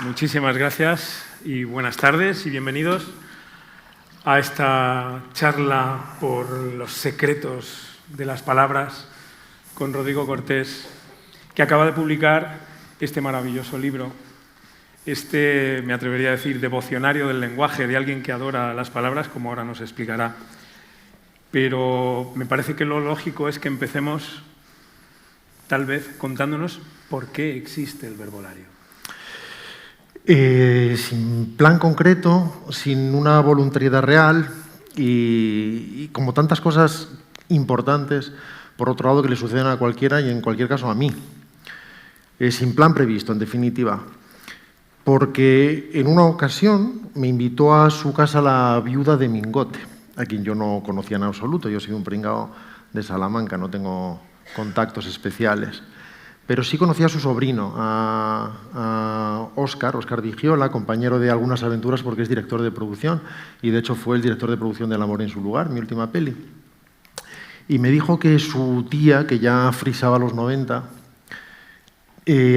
Muchísimas gracias y buenas tardes y bienvenidos a esta charla por los secretos de las palabras con Rodrigo Cortés, que acaba de publicar este maravilloso libro, me atrevería a decir, devocionario del lenguaje de alguien que adora las palabras, como ahora nos explicará. Pero me parece que lo lógico es que empecemos, tal vez, contándonos por qué existe el verbolario. Sin plan concreto, sin una voluntariedad real y como tantas cosas importantes, por otro lado, que le suceden a cualquiera y en cualquier caso a mí. Sin plan previsto, en definitiva. Porque en una ocasión me invitó a su casa la viuda de Mingote, a quien yo no conocía en absoluto. Yo soy un pringao de Salamanca, no tengo contactos especiales. Pero sí conocía a su sobrino, a Óscar Vigiola, compañero de Algunas aventuras porque es director de producción y de hecho fue el director de producción de El amor en su lugar, mi última peli. Y me dijo que su tía, que ya frisaba los 90,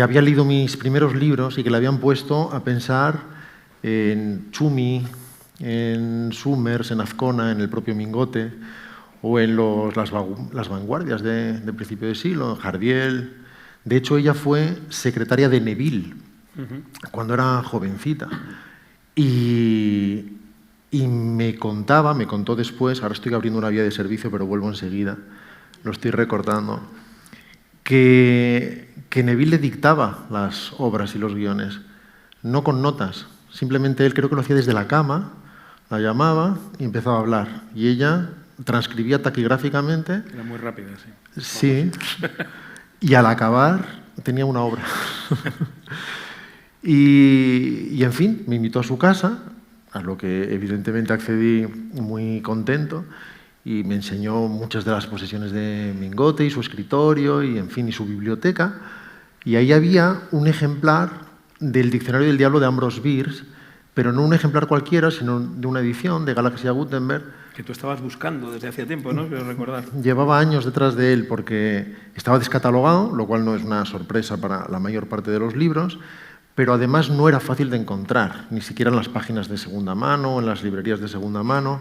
había leído mis primeros libros y que le habían puesto a pensar en Chumi, en Summers, en Azcona, en el propio Mingote o en las vanguardias de principio de siglo, en Jardiel. De hecho, ella fue secretaria de Neville cuando era jovencita. Y me contó después, ahora estoy abriendo una vía de servicio, pero vuelvo enseguida, lo estoy recortando, que Neville le dictaba las obras y los guiones, no con notas. Simplemente él creo que lo hacía desde la cama, la llamaba y empezaba a hablar. Y ella transcribía taquigráficamente. Era muy rápida, sí. Sí. Y al acabar tenía una obra. y en fin, me invitó a su casa, a lo que evidentemente accedí muy contento, y me enseñó muchas de las posesiones de Mingote y su escritorio, y en fin, y su biblioteca. Y ahí había un ejemplar del Diccionario del Diablo de Ambrose Bierce, pero no un ejemplar cualquiera, sino de una edición de Galaxia Gutenberg. Que tú estabas buscando desde hacía tiempo, ¿no? Quiero recordar. Llevaba años detrás de él porque estaba descatalogado, lo cual no es una sorpresa para la mayor parte de los libros, pero además no era fácil de encontrar, ni siquiera en las páginas de segunda mano, en las librerías de segunda mano.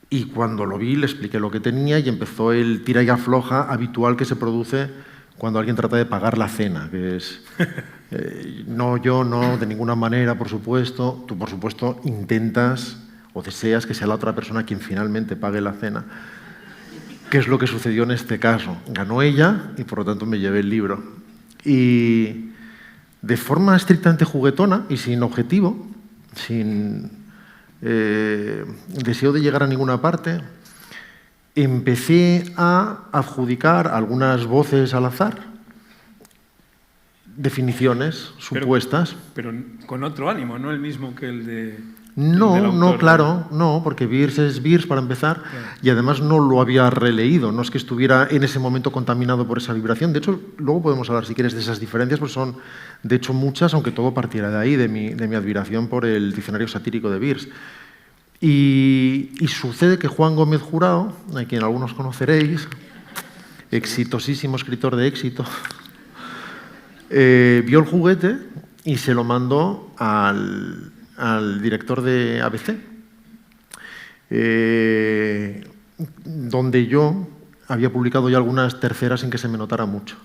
Y cuando lo vi, le expliqué lo que tenía y empezó el tira y afloja habitual que se produce cuando alguien trata de pagar la cena, que es... no, yo no, de ninguna manera, por supuesto. Tú, por supuesto, intentas o deseas que sea la otra persona quien finalmente pague la cena. ¿Qué es lo que sucedió en este caso? Ganó ella y, por lo tanto, me llevé el libro. Y de forma estrictamente juguetona y sin objetivo, sin deseo de llegar a ninguna parte, empecé a adjudicar algunas voces al azar, definiciones supuestas. Pero con otro ánimo, no el mismo que el de... No, claro, no, porque Bierce es Bierce para empezar, y además no lo había releído, no es que estuviera en ese momento contaminado por esa vibración. De hecho, luego podemos hablar, si quieres, de esas diferencias, pues son, de hecho, muchas, aunque todo partiera de ahí, de mi admiración por el diccionario satírico de Bierce. Y sucede que Juan Gómez Jurao, a quien algunos conoceréis, exitosísimo escritor de éxito, vio el juguete y se lo mandó al director de ABC, donde yo había publicado ya algunas terceras sin que se me notara mucho.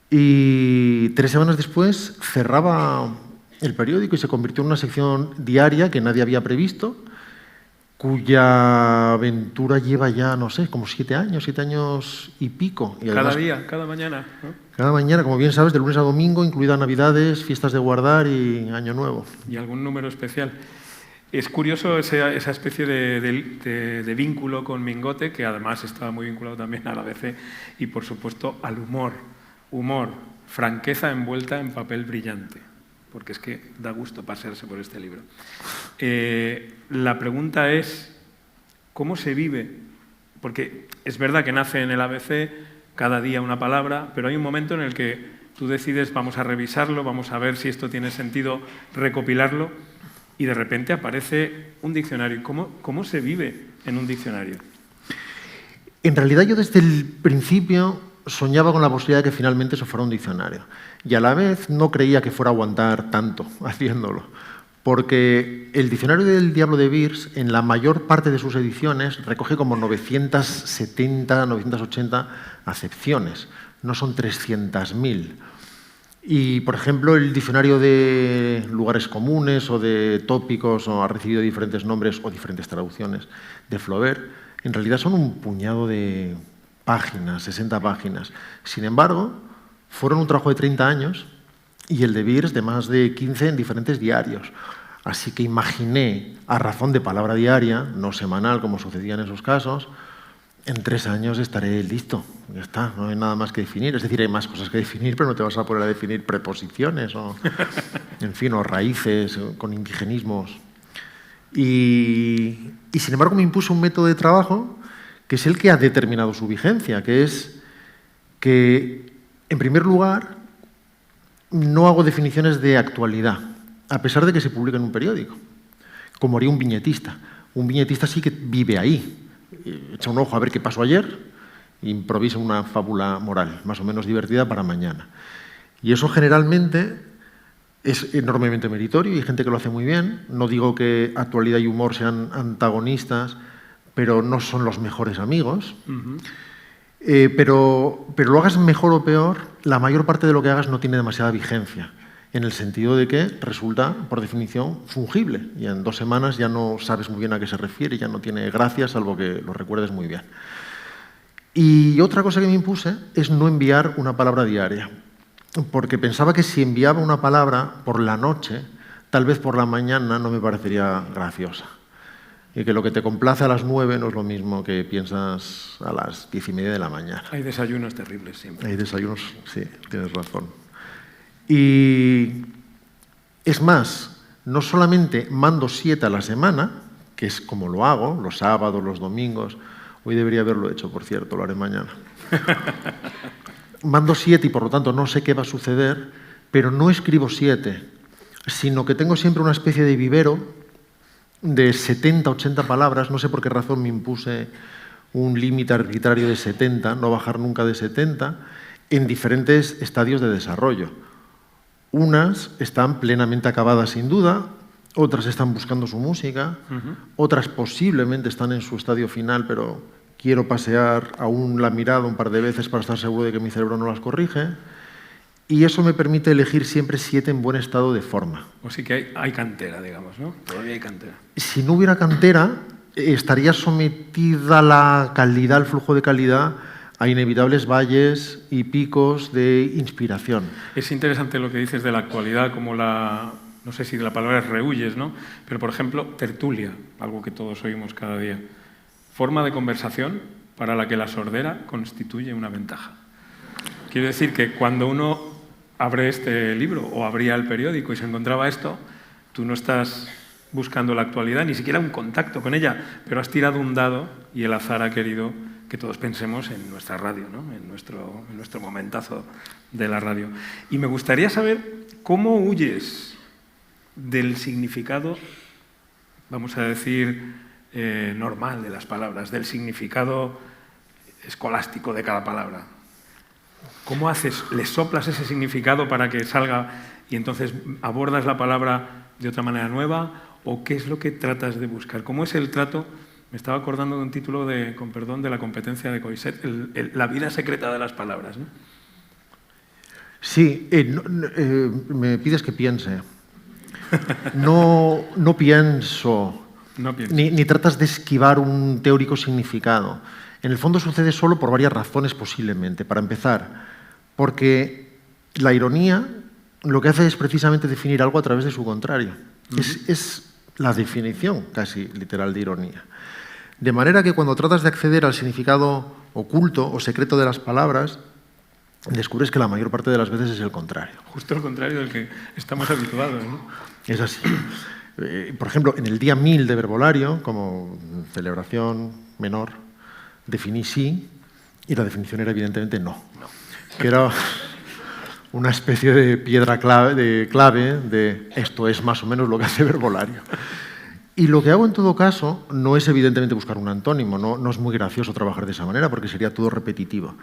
Y 3 semanas después cerraba el periódico y se convirtió en una sección diaria que nadie había previsto, cuya aventura lleva ya, no sé, como 7 años y pico. Y además, cada día, cada mañana, ¿no? Cada mañana, como bien sabes, de lunes a domingo, incluidas Navidades, fiestas de guardar y Año Nuevo. Y algún número especial. Es curioso esa especie de vínculo con Mingote, que además estaba muy vinculado también a la ABC, y por supuesto al humor. Humor, franqueza envuelta en papel brillante, porque es que da gusto pasearse por este libro. La pregunta es, ¿cómo se vive? Porque es verdad que nace en el ABC cada día una palabra, pero hay un momento en el que tú decides, vamos a revisarlo, vamos a ver si esto tiene sentido, recopilarlo, y de repente aparece un diccionario. ¿Cómo se vive en un diccionario? En realidad yo desde el principio soñaba con la posibilidad de que finalmente eso fuera un diccionario. Y a la vez no creía que fuera a aguantar tanto haciéndolo. Porque el diccionario del Diablo de Beers, en la mayor parte de sus ediciones, recoge como 970, 980 acepciones. No son 300.000. Y, por ejemplo, el diccionario de lugares comunes o de tópicos, o ha recibido diferentes nombres o diferentes traducciones de Flaubert, en realidad son un puñado de páginas, 60 páginas. Sin embargo, fueron un trabajo de 30 años y el de Beers de más de 15 en diferentes diarios. Así que imaginé, a razón de palabra diaria, no semanal como sucedía en esos casos, en 3 años estaré listo. Ya está, no hay nada más que definir. Es decir, hay más cosas que definir, pero no te vas a poner a definir preposiciones o, en fin, o raíces con indigenismos. Y sin embargo me impuso un método de trabajo que es el que ha determinado su vigencia, que es que, en primer lugar, no hago definiciones de actualidad, a pesar de que se publica en un periódico, como haría un viñetista. Un viñetista sí que vive ahí, echa un ojo a ver qué pasó ayer, e improvisa una fábula moral, más o menos divertida para mañana. Y eso generalmente es enormemente meritorio y hay gente que lo hace muy bien. No digo que actualidad y humor sean antagonistas, pero no son los mejores amigos. Pero lo hagas mejor o peor, la mayor parte de lo que hagas no tiene demasiada vigencia, en el sentido de que resulta, por definición, fungible. Y en 2 semanas ya no sabes muy bien a qué se refiere, ya no tiene gracia, salvo que lo recuerdes muy bien. Y otra cosa que me impuse es no enviar una palabra diaria, porque pensaba que si enviaba una palabra por la noche, tal vez por la mañana no me parecería graciosa. Y que lo que te complace a las 9 no es lo mismo que piensas a las 10:30 de la mañana. Hay desayunos terribles siempre. Hay desayunos, sí, tienes razón. Y es más, no solamente mando 7 a la semana, que es como lo hago, los sábados, los domingos. Hoy debería haberlo hecho, por cierto, lo haré mañana. Mando 7 y por lo tanto no sé qué va a suceder, pero no escribo 7, sino que tengo siempre una especie de vivero de 70, 80 palabras. No sé por qué razón me impuse un límite arbitrario de 70, no bajar nunca de 70, en diferentes estadios de desarrollo. Unas están plenamente acabadas sin duda, otras están buscando su música, otras posiblemente están en su estadio final, pero quiero pasear aún la mirada un par de veces para estar seguro de que mi cerebro no las corrige. Y eso me permite elegir siempre 7 en buen estado de forma. O sí que hay cantera, digamos, ¿no? Todavía hay cantera. Si no hubiera cantera, estaría sometida la calidad, el flujo de calidad, a inevitables valles y picos de inspiración. Es interesante lo que dices de la actualidad, como no sé si la palabra es rehuyes, ¿no? Pero, por ejemplo, tertulia, algo que todos oímos cada día. Forma de conversación para la que la sordera constituye una ventaja. Quiero decir que cuando uno abre este libro o abría el periódico y se encontraba esto, tú no estás buscando la actualidad, ni siquiera un contacto con ella, pero has tirado un dado y el azar ha querido que todos pensemos en nuestra radio, ¿no? en nuestro momentazo de la radio. Y me gustaría saber cómo huyes del significado, vamos a decir, normal de las palabras, del significado escolástico de cada palabra. ¿Cómo haces? ¿Le soplas ese significado para que salga y entonces abordas la palabra de otra manera nueva? ¿O qué es lo que tratas de buscar? ¿Cómo es el trato? Me estaba acordando de un título, con perdón, de la competencia de Coixet, la vida secreta de las palabras, ¿no? Sí, me pides que piense. No pienso, ni tratas de esquivar un teórico significado. En el fondo sucede solo por varias razones posiblemente. Para empezar, porque la ironía lo que hace es precisamente definir algo a través de su contrario. Es la definición casi literal de ironía. De manera que cuando tratas de acceder al significado oculto o secreto de las palabras, descubres que la mayor parte de las veces es el contrario. Justo el contrario del que estamos habituados, ¿no? Es así. Por ejemplo, en el día 1000 de Verbolario, como celebración menor, definí sí, y la definición era evidentemente no. Que era una especie de piedra clave de esto es más o menos lo que hace Verbolario. Y lo que hago en todo caso no es evidentemente buscar un antónimo, no es muy gracioso trabajar de esa manera porque sería todo repetitivo.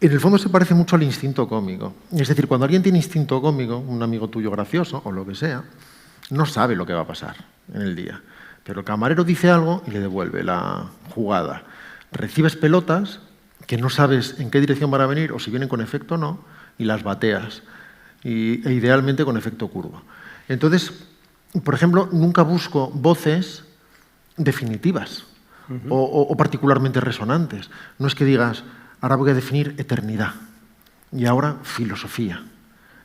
En el fondo se parece mucho al instinto cómico. Es decir, cuando alguien tiene instinto cómico, un amigo tuyo gracioso o lo que sea, no sabe lo que va a pasar en el día. Pero el camarero dice algo y le devuelve la jugada. Recibes pelotas que no sabes en qué dirección van a venir o si vienen con efecto o no, y las bateas. E idealmente con efecto curva. Entonces, por ejemplo, nunca busco voces definitivas o particularmente resonantes. No es que digas, ahora voy a definir eternidad, y ahora filosofía,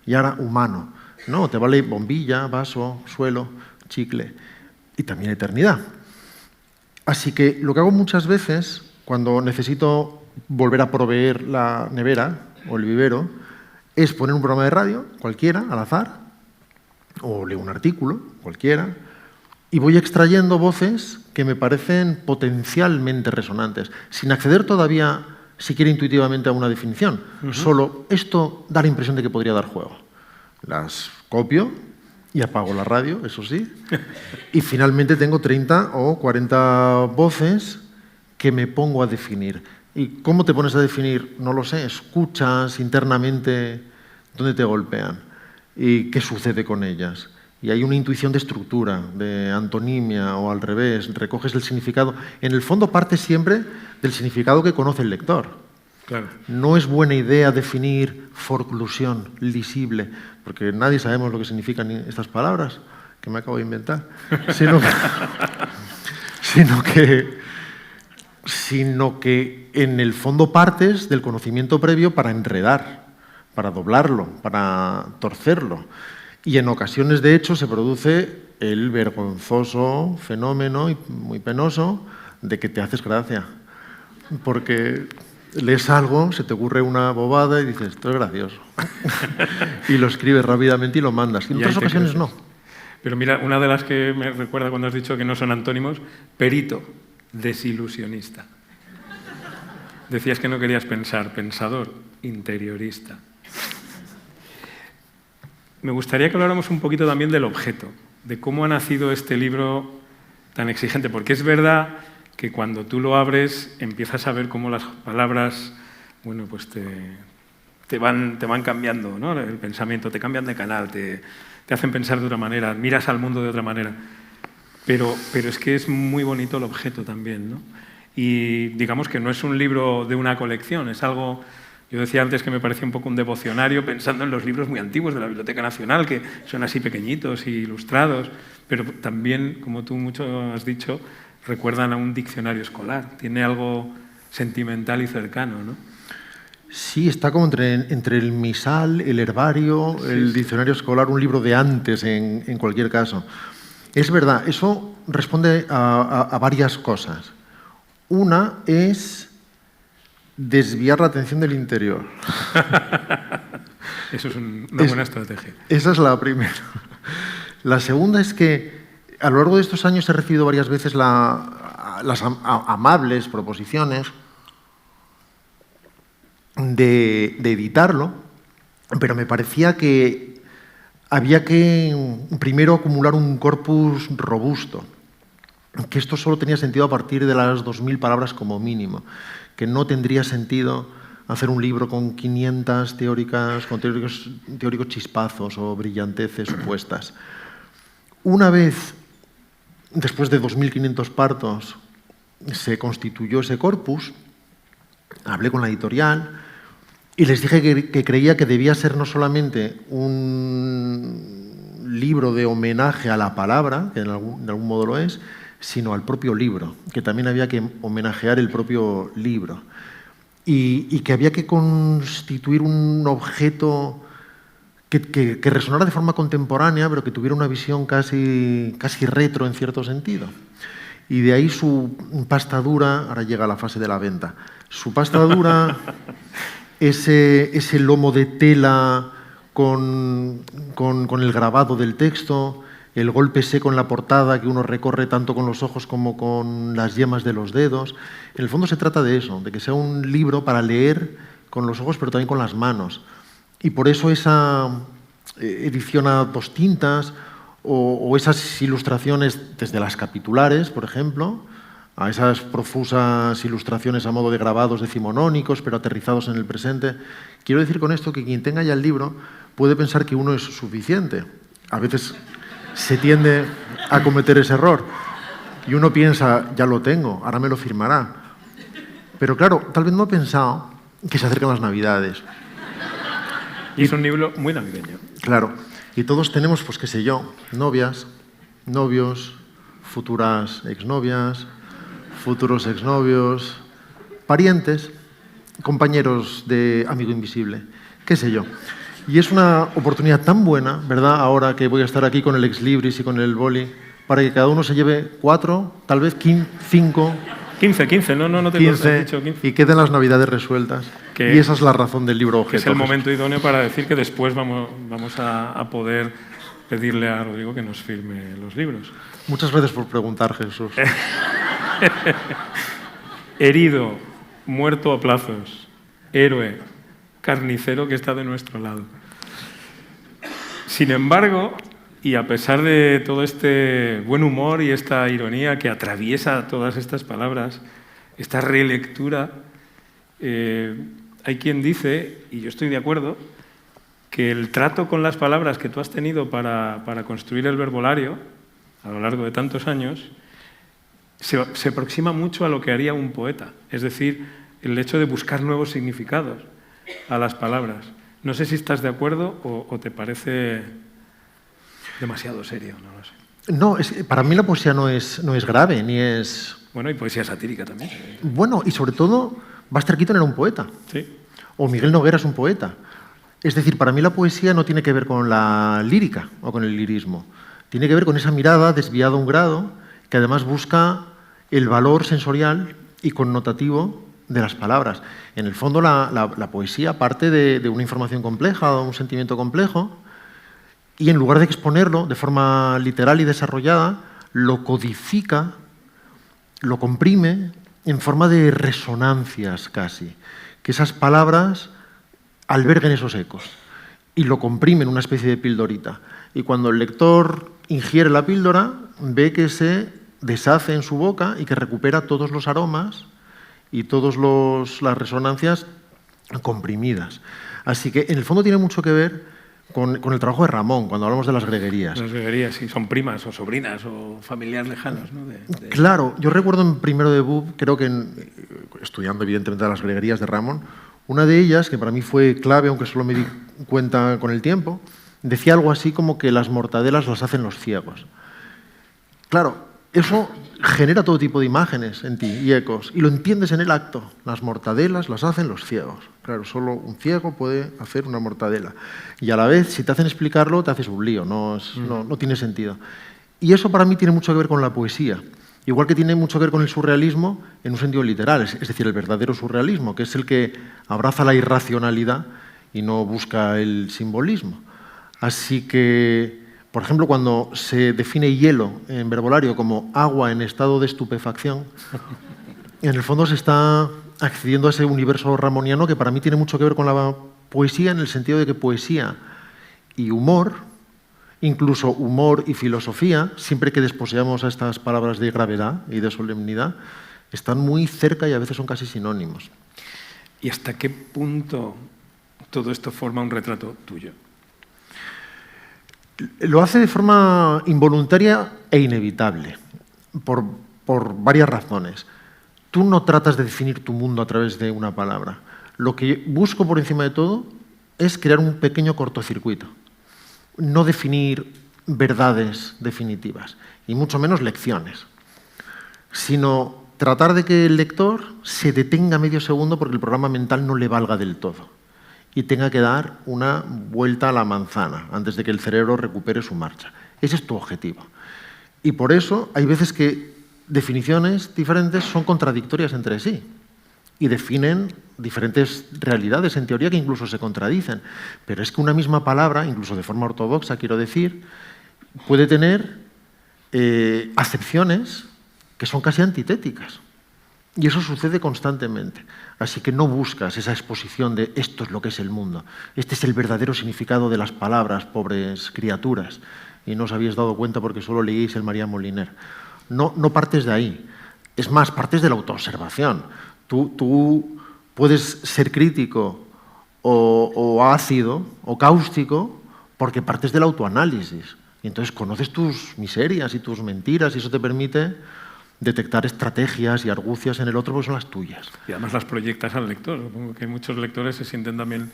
y ahora humano. No, te vale bombilla, vaso, suelo, chicle, y también eternidad. Así que lo que hago muchas veces, cuando necesito volver a proveer la nevera o el vivero, es poner un programa de radio, cualquiera, al azar, o leo un artículo, cualquiera, y voy extrayendo voces que me parecen potencialmente resonantes, sin acceder todavía siquiera intuitivamente a una definición. Solo esto da la impresión de que podría dar juego. Las copio y apago la radio, eso sí, y finalmente tengo 30 o 40 voces que me pongo a definir. ¿Y cómo te pones a definir? No lo sé, escuchas internamente dónde te golpean y qué sucede con ellas. Y hay una intuición de estructura, de antonimia o al revés, recoges el significado. En el fondo parte siempre del significado que conoce el lector. Claro. No es buena idea definir forclusión, lisible, porque nadie sabemos lo que significan estas palabras, que me acabo de inventar, sino que en el fondo partes del conocimiento previo para enredar, para doblarlo, para torcerlo. Y en ocasiones, de hecho, se produce el vergonzoso fenómeno, y muy penoso, de que te haces gracia. Porque lees algo, se te ocurre una bobada y dices, esto es gracioso. Y lo escribes rápidamente y lo mandas. Y en otras ocasiones no. Pero mira, una de las que me recuerda cuando has dicho que no son antónimos, perito, desilusionista. Decías que no querías pensar, pensador, interiorista. Me gustaría que habláramos un poquito también del objeto, de cómo ha nacido este libro tan exigente, porque es verdad que cuando tú lo abres empiezas a ver cómo las palabras, bueno, pues te van cambiando, ¿no? El pensamiento, te cambian de canal, te hacen pensar de otra manera, miras al mundo de otra manera. Pero es que es muy bonito el objeto también, ¿no? Y digamos que no es un libro de una colección, es algo... Yo decía antes que me parecía un poco un devocionario pensando en los libros muy antiguos de la Biblioteca Nacional, que son así pequeñitos y ilustrados, pero también, como tú mucho has dicho, recuerdan a un diccionario escolar. Tiene algo sentimental y cercano, ¿no? Sí, está como entre el misal, el herbario, el diccionario escolar, un libro de antes en cualquier caso. Es verdad, eso responde a varias cosas. Una es desviar la atención del interior. Eso es una buena estrategia. Esa es la primera. La segunda es que a lo largo de estos años he recibido varias veces las amables proposiciones de editarlo, pero me parecía que había que primero acumular un corpus robusto, que esto solo tenía sentido a partir de las 2000 palabras como mínimo, que no tendría sentido hacer un libro con 500 con teóricos chispazos o brillanteces supuestas. Una vez, después de 2500 partos, se constituyó ese corpus, hablé con la editorial y les dije que creía que debía ser no solamente un libro de homenaje a la palabra, que de algún modo lo es, sino al propio libro, que también había que homenajear el propio libro y que había que constituir un objeto que resonara de forma contemporánea, pero que tuviera una visión casi retro en cierto sentido. Y de ahí su pasta dura, ahora llega la fase de la venta, su pasta dura, ese lomo de tela con el grabado del texto, el golpe seco en la portada que uno recorre tanto con los ojos como con las yemas de los dedos. En el fondo se trata de eso, de que sea un libro para leer con los ojos pero también con las manos. Y por eso esa edición a 2 tintas o esas ilustraciones desde las capitulares, por ejemplo, a esas profusas ilustraciones a modo de grabados decimonónicos, pero aterrizados en el presente. Quiero decir con esto que quien tenga ya el libro puede pensar que uno es suficiente. A veces se tiende a cometer ese error. Y uno piensa, ya lo tengo, ahora me lo firmará. Pero claro, tal vez no ha pensado que se acercan las Navidades. Y es un libro muy navideño. Claro. Y todos tenemos, pues qué sé yo, novias, novios, futuras exnovias, futuros exnovios, parientes, compañeros de amigo invisible, qué sé yo. Y es una oportunidad tan buena, ¿verdad?, ahora que voy a estar aquí con el ex libris y con el boli, para que cada uno se lleve 4, tal vez 5... 15, no te 15, has dicho 15. Y queden las Navidades resueltas. Y esa es la razón del libro objeto. Es el momento idóneo para decir que después vamos a poder pedirle a Rodrigo que nos firme los libros. Muchas gracias por preguntar, Jesús. Herido, muerto a plazos, héroe, carnicero que está de nuestro lado. Sin embargo, y a pesar de todo este buen humor y esta ironía que atraviesa todas estas palabras, esta relectura, hay quien dice, y yo estoy de acuerdo, que el trato con las palabras que tú has tenido para construir el verbolario a lo largo de tantos años se aproxima mucho a lo que haría un poeta, es decir, el hecho de buscar nuevos significados a las palabras. No sé si estás de acuerdo o te parece demasiado serio, no lo sé. No, para mí la poesía no es grave, ni es... Bueno, y poesía satírica también. Bueno, y sobre todo, Buster Keaton era un poeta. Sí. O Miguel Noguera es un poeta. Es decir, para mí la poesía no tiene que ver con la lírica o con el lirismo. Tiene que ver con esa mirada desviada a un grado que además busca el valor sensorial y connotativo de las palabras. En el fondo, la poesía parte de una información compleja, de un sentimiento complejo, y en lugar de exponerlo de forma literal y desarrollada, lo codifica, lo comprime en forma de resonancias casi, que esas palabras alberguen esos ecos y lo comprime en una especie de pildorita. Y cuando el lector ingiere la píldora, ve que se deshace en su boca y que recupera todos los aromas y todas las resonancias comprimidas. Así que en el fondo tiene mucho que ver con el trabajo de Ramón, cuando hablamos de las greguerías. Las greguerías, sí, son primas o sobrinas o familiares lejanos, ¿no? Claro, yo recuerdo en primero de BUP, creo que estudiando evidentemente las greguerías de Ramón, una de ellas, que para mí fue clave, aunque solo me di cuenta con el tiempo, decía algo así como que las mortadelas las hacen los ciegos. Claro, eso genera todo tipo de imágenes en ti y ecos, y lo entiendes en el acto. Las mortadelas las hacen los ciegos. Claro, solo un ciego puede hacer una mortadela. Y a la vez, si te hacen explicarlo, te haces un lío, no tiene sentido. Y eso para mí tiene mucho que ver con la poesía. Igual que tiene mucho que ver con el surrealismo en un sentido literal, es decir, el verdadero surrealismo, que es el que abraza la irracionalidad y no busca el simbolismo. Así que, por ejemplo, cuando se define hielo en verbolario como agua en estado de estupefacción, en el fondo se está accediendo a ese universo ramoniano que para mí tiene mucho que ver con la poesía, en el sentido de que poesía y humor, incluso humor y filosofía, siempre que desposeamos a estas palabras de gravedad y de solemnidad, están muy cerca y a veces son casi sinónimos. ¿Y hasta qué punto todo esto forma un retrato tuyo? Lo hace de forma involuntaria e inevitable, por varias razones. Tú no tratas de definir tu mundo a través de una palabra. Lo que busco por encima de todo es crear un pequeño cortocircuito. No definir verdades definitivas, y mucho menos lecciones, sino tratar de que el lector se detenga medio segundo porque el programa mental no le valga del todo y tenga que dar una vuelta a la manzana antes de que el cerebro recupere su marcha. Ese es tu objetivo. Y por eso hay veces que definiciones diferentes son contradictorias entre sí y definen diferentes realidades, en teoría, que incluso se contradicen. Pero es que una misma palabra, incluso de forma ortodoxa, quiero decir, puede tener acepciones que son casi antitéticas. Y eso sucede constantemente. Así que no buscas esa exposición de esto es lo que es el mundo. Este es el verdadero significado de las palabras, pobres criaturas. Y no os habéis dado cuenta porque solo leíais el María Moliner. No partes de ahí. Es más, partes de la autoobservación. Tú puedes ser crítico o ácido o cáustico porque partes del autoanálisis. Y entonces conoces tus miserias y tus mentiras y eso te permite detectar estrategias y argucias en el otro porque son las tuyas. Y además las proyectas al lector. Supongo que muchos lectores se sienten también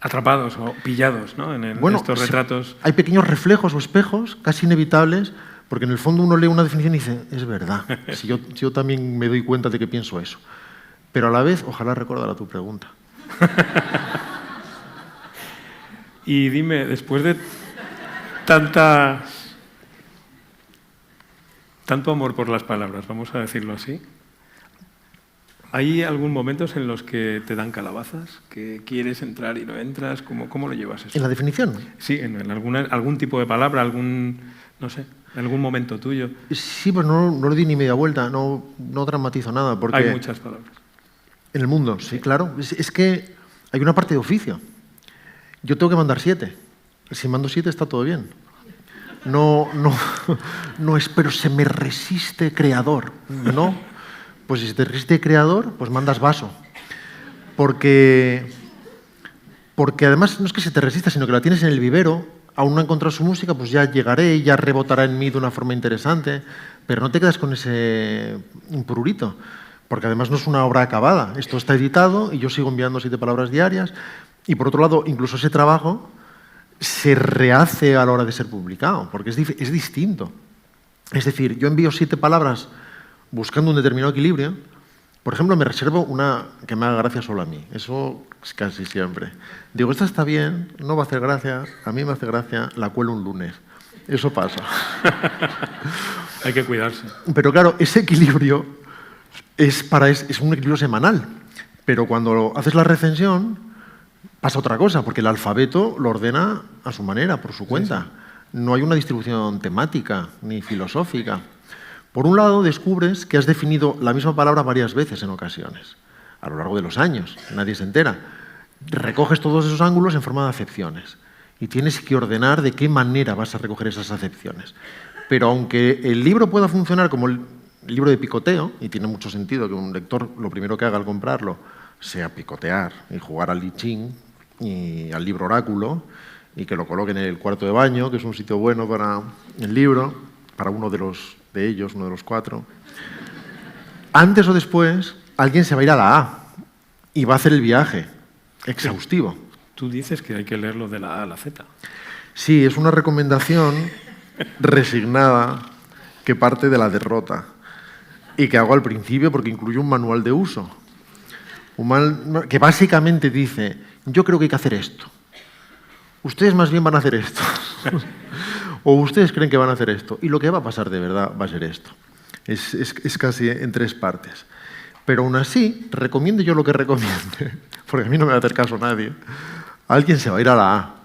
atrapados o pillados, ¿no? en estos retratos. Hay pequeños reflejos o espejos casi inevitables porque en el fondo uno lee una definición y dice, es verdad, si yo también me doy cuenta de que pienso eso. Pero a la vez, ojalá recordara tu pregunta. Y dime, después de tanto amor por las palabras, vamos a decirlo así, ¿hay algún momentos en los que te dan calabazas? ¿Que quieres entrar y no entras? ¿Cómo lo llevas eso? ¿En la definición? Sí, en algún tipo de palabra, no sé, algún momento tuyo. Sí, pues no le di ni media vuelta, no dramatizo nada. Porque hay muchas palabras. En el mundo, sí, claro. Es que hay una parte de oficio. Yo tengo que mandar 7. Si mando 7 está todo bien. No es, pero se me resiste creador. No. Pues si se te resiste creador, pues mandas vaso. Porque además no es que se te resista, sino que la tienes en el vivero, aún no he encontrado su música, pues ya llegaré, ya rebotará en mí de una forma interesante, pero no te quedas con ese impururito, porque además no es una obra acabada. Esto está editado y yo sigo enviando 7 palabras diarias, y por otro lado, incluso ese trabajo se rehace a la hora de ser publicado, porque es distinto. Es decir, yo envío 7 palabras buscando un determinado equilibrio. Por ejemplo, me reservo una que me haga gracia solo a mí. Eso es casi siempre. Digo, esta está bien, no va a hacer gracia, a mí me hace gracia, la cuelo un lunes. Eso pasa. Hay que cuidarse. Pero claro, ese equilibrio es un equilibrio semanal. Pero cuando haces la recensión, pasa otra cosa, porque el alfabeto lo ordena a su manera, por su cuenta. Sí. No hay una distribución temática ni filosófica. Por un lado, descubres que has definido la misma palabra varias veces en ocasiones, a lo largo de los años, nadie se entera. Recoges todos esos ángulos en forma de acepciones y tienes que ordenar de qué manera vas a recoger esas acepciones. Pero aunque el libro pueda funcionar como el libro de picoteo, y tiene mucho sentido que un lector lo primero que haga al comprarlo sea picotear y jugar al I Ching y al libro oráculo y que lo coloque en el cuarto de baño, que es un sitio bueno para el libro, para uno de ellos, uno de los 4. Antes o después, alguien se va a ir a la A y va a hacer el viaje exhaustivo. Tú dices que hay que leerlo de la A a la Z. Sí, es una recomendación resignada que parte de la derrota y que hago al principio porque incluye un manual de uso. Que básicamente dice, yo creo que hay que hacer esto. Ustedes más bien van a hacer esto. O ustedes creen que van a hacer esto. Y lo que va a pasar de verdad va a ser esto. Es casi en 3 partes. Pero aún así, recomiendo yo lo que recomiende, porque a mí no me va a hacer caso nadie. Alguien se va a ir a la A,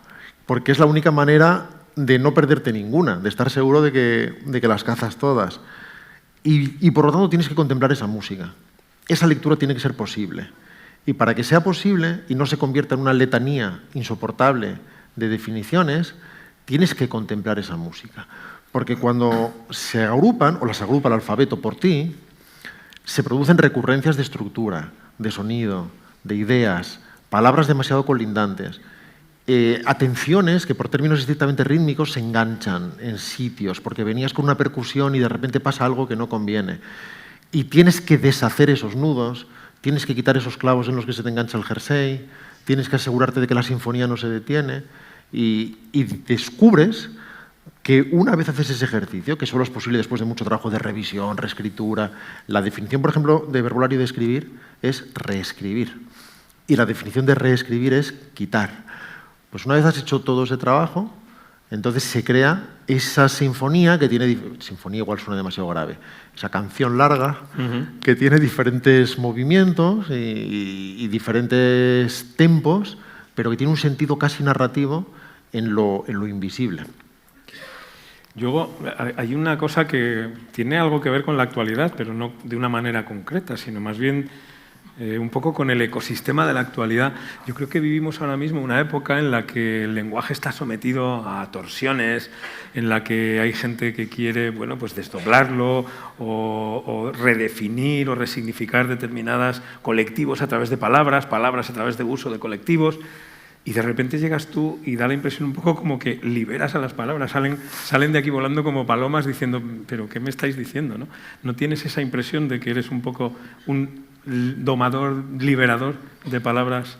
porque es la única manera de no perderte ninguna, de estar seguro de que las cazas todas. Y por lo tanto tienes que contemplar esa música. Esa lectura tiene que ser posible. Y para que sea posible y no se convierta en una letanía insoportable de definiciones, tienes que contemplar esa música. Porque cuando se agrupan, o las agrupa el alfabeto por ti, se producen recurrencias de estructura, de sonido, de ideas, palabras demasiado colindantes, atenciones que por términos estrictamente rítmicos se enganchan en sitios, porque venías con una percusión y de repente pasa algo que no conviene. Y tienes que deshacer esos nudos, tienes que quitar esos clavos en los que se te engancha el jersey, tienes que asegurarte de que la sinfonía no se detiene y descubres que una vez haces ese ejercicio, que solo es posible después de mucho trabajo de revisión, reescritura, la definición, por ejemplo, de verbolario de escribir es reescribir. Y la definición de reescribir es quitar. Pues una vez has hecho todo ese trabajo, entonces se crea esa sinfonía que tiene... Sinfonía igual suena demasiado grave. Esa canción larga que tiene diferentes movimientos y diferentes tempos, pero que tiene un sentido casi narrativo en lo invisible. Luego, hay una cosa que tiene algo que ver con la actualidad, pero no de una manera concreta, sino más bien un poco con el ecosistema de la actualidad. Yo creo que vivimos ahora mismo una época en la que el lenguaje está sometido a torsiones, en la que hay gente que quiere, bueno, pues desdoblarlo o redefinir o resignificar determinados colectivos a través de palabras a través de uso de colectivos. Y de repente llegas tú y da la impresión un poco como que liberas a las palabras, salen de aquí volando como palomas diciendo, ¿pero qué me estáis diciendo? ¿No? ¿No tienes esa impresión de que eres un poco un domador, liberador de palabras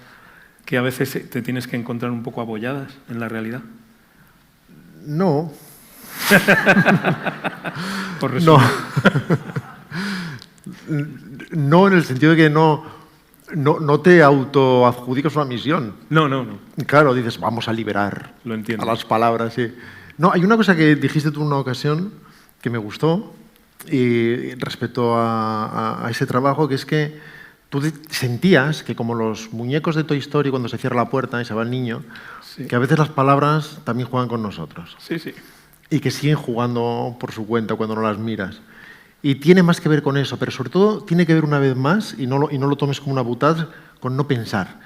que a veces te tienes que encontrar un poco abolladas en la realidad? No. Por resumir. No, en el sentido de que no te autoadjudicas una misión. No. Claro, dices, vamos a liberar Lo entiendo. a las palabras. Sí. No, hay una cosa que dijiste tú en una ocasión que me gustó y respecto a ese trabajo, que es que tú sentías que como los muñecos de Toy Story cuando se cierra la puerta y se va el niño, Sí. que a veces las palabras también juegan con nosotros Sí. y que siguen jugando por su cuenta cuando no las miras. Y tiene más que ver con eso, pero sobre todo tiene que ver una vez más, y no lo tomes como una butada, con no pensar.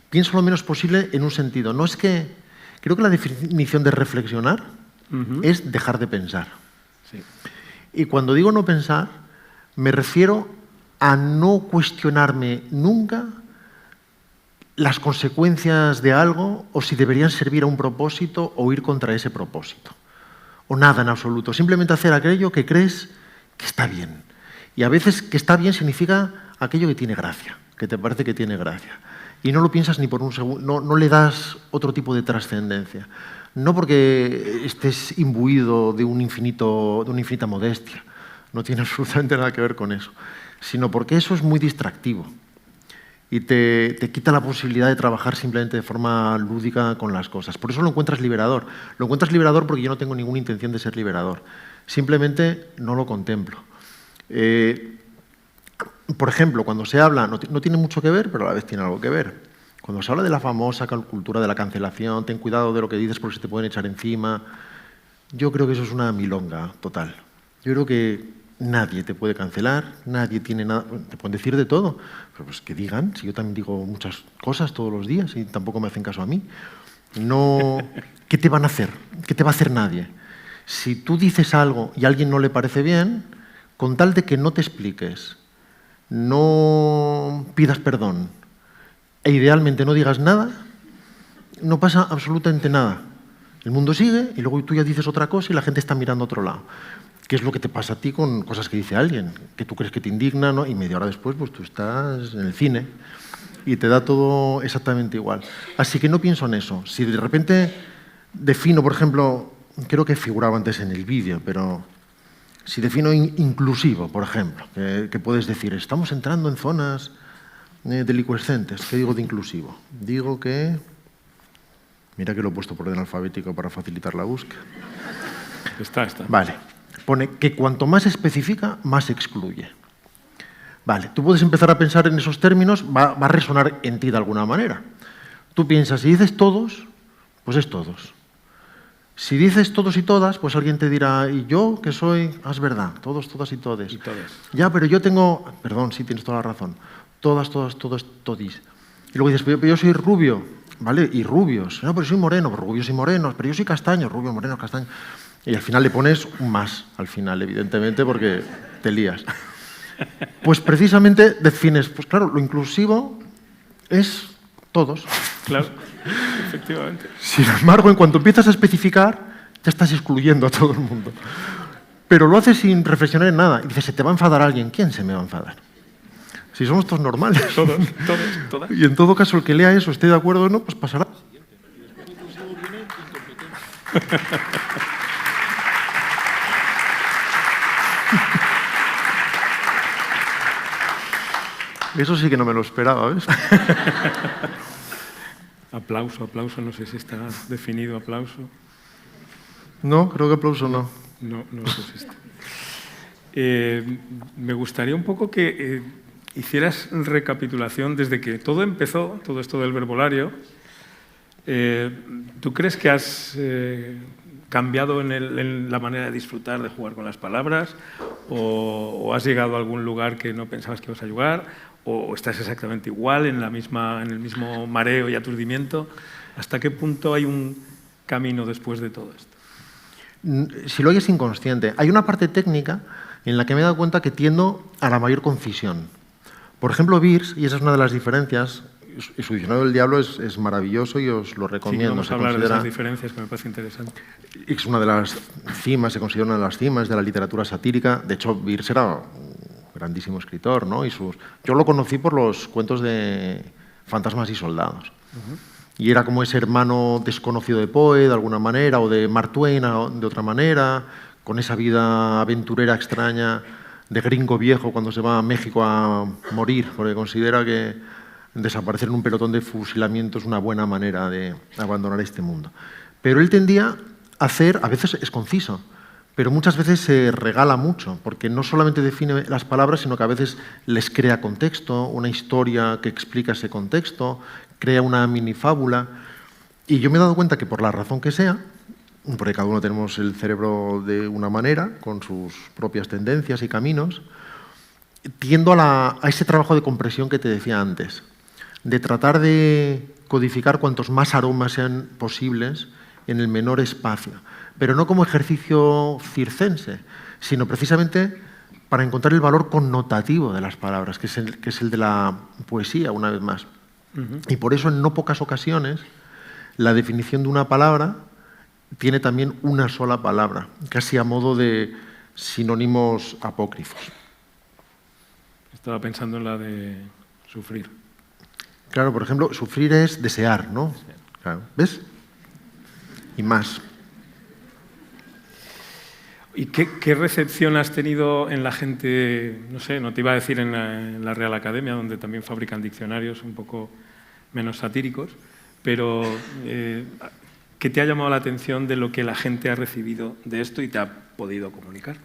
Piensa lo menos posible en un sentido. No es que... Creo que la definición de reflexionar es dejar de pensar. Sí. Y cuando digo no pensar, me refiero a no cuestionarme nunca las consecuencias de algo o si deberían servir a un propósito o ir contra ese propósito. O nada en absoluto. Simplemente hacer aquello que crees que está bien. Y a veces que está bien significa aquello que tiene gracia, que te parece que tiene gracia. Y no lo piensas ni por un segundo, no le das otro tipo de trascendencia. No porque estés imbuido de una infinita modestia, no tiene absolutamente nada que ver con eso, sino porque eso es muy distractivo y te quita la posibilidad de trabajar simplemente de forma lúdica con las cosas. Por eso lo encuentras liberador. Lo encuentras liberador porque yo no tengo ninguna intención de ser liberador. Simplemente no lo contemplo. Por ejemplo, cuando se habla, no tiene mucho que ver, pero a la vez tiene algo que ver. Cuando se habla de la famosa cultura de la cancelación, ten cuidado de lo que dices porque se te pueden echar encima, yo creo que eso es una milonga total. Yo creo que nadie te puede cancelar, nadie tiene nada... Te pueden decir de todo, pero pues que digan, si yo también digo muchas cosas todos los días y tampoco me hacen caso a mí. No, ¿qué te van a hacer? ¿Qué te va a hacer nadie? Si tú dices algo y a alguien no le parece bien, con tal de que no te expliques, no pidas perdón e idealmente no digas nada, no pasa absolutamente nada. El mundo sigue y luego tú ya dices otra cosa y la gente está mirando a otro lado. ¿Qué es lo que te pasa a ti con cosas que dice alguien? Que tú crees que te indigna, ¿no? Y media hora después pues tú estás en el cine y te da todo exactamente igual. Así que no pienso en eso. Si de repente defino, por ejemplo, creo que figuraba antes en el vídeo, pero si defino inclusivo, por ejemplo, que puedes decir, estamos entrando en zonas delicuescentes. ¿Qué digo de inclusivo? Digo que... Mira que lo he puesto por orden alfabético para facilitar la búsqueda. Está. Vale. Pone que cuanto más especifica, más excluye. Vale, tú puedes empezar a pensar en esos términos, va a resonar en ti de alguna manera. Tú piensas, si dices todos, pues es todos. Si dices todos y todas, pues alguien te dirá, ¿y yo qué soy? Ah, es verdad, todos, todas y todes. Y todes. Ya, pero yo tengo... Perdón, sí, tienes toda la razón. Todas, todos, todis. Y luego dices, pero yo soy rubio, ¿vale? Y rubios. No, pero soy moreno, rubios y morenos. Pero yo soy castaño, rubio, moreno, castaño. Y al final le pones un más, al final, evidentemente, porque te lías. Pues precisamente defines, pues claro, lo inclusivo es todos. Claro, efectivamente. Sin embargo, en cuanto empiezas a especificar, ya estás excluyendo a todo el mundo. Pero lo haces sin reflexionar en nada. Y dices, ¿se te va a enfadar alguien? ¿Quién se me va a enfadar? Si somos todos normales. Todos, todas. Y en todo caso, el que lea eso, esté de acuerdo o no, pues pasará. Eso sí que no me lo esperaba, ¿ves? Aplauso, no sé si está definido aplauso. No, creo que aplauso no. No existe. Me gustaría un poco que hicieras recapitulación desde que todo empezó, todo esto del verbolario. ¿Tú crees que has cambiado en la manera de disfrutar, de jugar con las palabras? ¿O has llegado a algún lugar que no pensabas que ibas a llegar? ¿O estás exactamente igual en el mismo mareo y aturdimiento? ¿Hasta qué punto hay un camino después de todo esto? Si lo oyes inconsciente. Hay una parte técnica en la que me he dado cuenta que tiendo a la mayor concisión. Por ejemplo, Beers, y esa es una de las diferencias, su diccionario del diablo es maravilloso y os lo recomiendo. Sí, vamos a hablar de esas diferencias, que me parece interesante. Es una de las cimas, se considera una de las cimas de la literatura satírica. De hecho, Beers era un grandísimo escritor, ¿no? Yo lo conocí por los cuentos de Fantasmas y Soldados. Y era como ese hermano desconocido de Poe, de alguna manera, o de Mark Twain, de otra manera, con esa vida aventurera extraña de gringo viejo cuando se va a México a morir, porque considera que desaparecer en un pelotón de fusilamiento es una buena manera de abandonar este mundo. Pero él tendía a hacer, a veces es conciso, pero muchas veces se regala mucho, porque no solamente define las palabras, sino que a veces les crea contexto, una historia que explica ese contexto, crea una minifábula. Y yo me he dado cuenta que por la razón que sea, porque cada uno tenemos el cerebro de una manera, con sus propias tendencias y caminos, tiendo a ese trabajo de compresión que te decía antes, de tratar de codificar cuantos más aromas sean posibles en el menor espacio, pero no como ejercicio circense, sino precisamente para encontrar el valor connotativo de las palabras, que es el de la poesía, una vez más. Y por eso, en no pocas ocasiones, la definición de una palabra tiene también una sola palabra, casi a modo de sinónimos apócrifos. Estaba pensando en la de sufrir. Claro, por ejemplo, sufrir es desear, ¿no? Claro, ¿ves? Y más. ¿Y qué recepción has tenido en la gente, no sé, no te iba a decir en la Real Academia, donde también fabrican diccionarios un poco menos satíricos, pero ¿qué te ha llamado la atención de lo que la gente ha recibido de esto y te ha podido comunicar?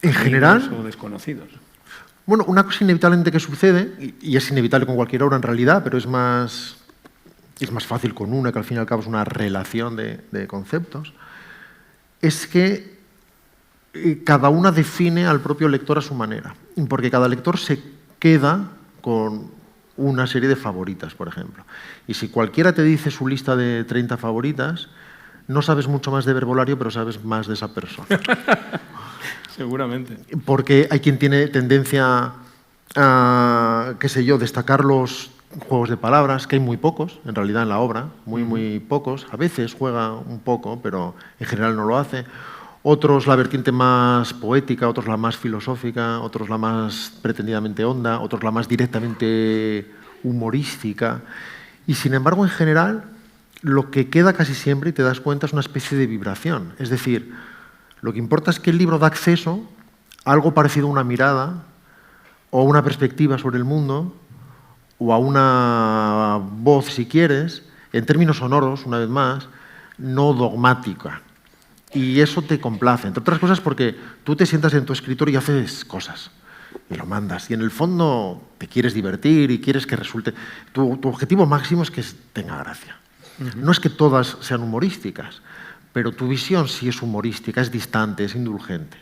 En general, o desconocidos. Bueno, una cosa inevitablemente que sucede, y es inevitable con cualquier obra en realidad, pero es más fácil con una, que al fin y al cabo es una relación de conceptos, es que cada una define al propio lector a su manera, porque cada lector se queda con una serie de favoritas, por ejemplo. Y si cualquiera te dice su lista de 30 favoritas, no sabes mucho más de verbolario, pero sabes más de esa persona. Seguramente. Porque hay quien tiene tendencia a, qué sé yo, destacar los juegos de palabras, que hay muy pocos, en realidad, en la obra, muy pocos. A veces juega un poco, pero en general no lo hace. Otros la vertiente más poética, otros la más filosófica, otros la más pretendidamente honda, otros la más directamente humorística. Y sin embargo, en general, lo que queda casi siempre, y te das cuenta, es una especie de vibración. Es decir, lo que importa es que el libro da acceso a algo parecido a una mirada o a una perspectiva sobre el mundo o a una voz, si quieres, en términos sonoros, una vez más, no dogmática. Y eso te complace, entre otras cosas porque tú te sientas en tu escritorio y haces cosas y lo mandas. Y en el fondo te quieres divertir y quieres que resulte... Tu objetivo máximo es que tenga gracia. No es que todas sean humorísticas, pero tu visión sí es humorística, es distante, es indulgente.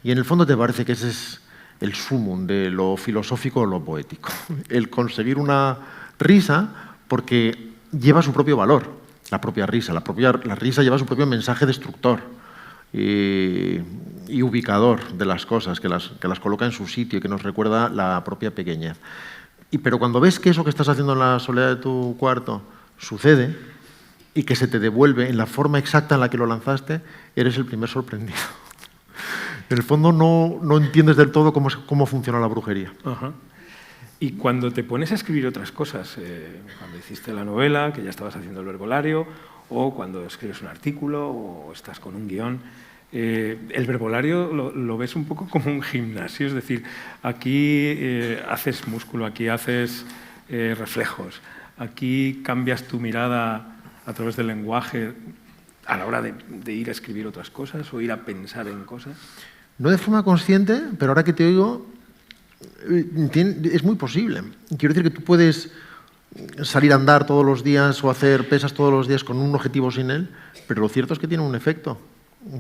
Y en el fondo te parece que ese es el sumum de lo filosófico o lo poético. El conseguir una risa porque lleva su propio valor, la propia risa. La risa lleva su propio mensaje destructor y ubicador de las cosas, que las coloca en su sitio y que nos recuerda la propia pequeñez. Pero cuando ves que eso que estás haciendo en la soledad de tu cuarto sucede y que se te devuelve en la forma exacta en la que lo lanzaste, eres el primer sorprendido. En el fondo no entiendes del todo cómo funciona la brujería. Ajá. Y cuando te pones a escribir otras cosas, cuando hiciste la novela, que ya estabas haciendo el verbolario, o cuando escribes un artículo, o estás con un guión, el verbolario lo ves un poco como un gimnasio, es decir, aquí haces músculo, aquí haces reflejos, aquí cambias tu mirada a través del lenguaje a la hora de ir a escribir otras cosas o ir a pensar en cosas. No de forma consciente, pero ahora que te oigo, es muy posible. Quiero decir que tú puedes salir a andar todos los días o hacer pesas todos los días con un objetivo sin él, pero lo cierto es que tiene un efecto.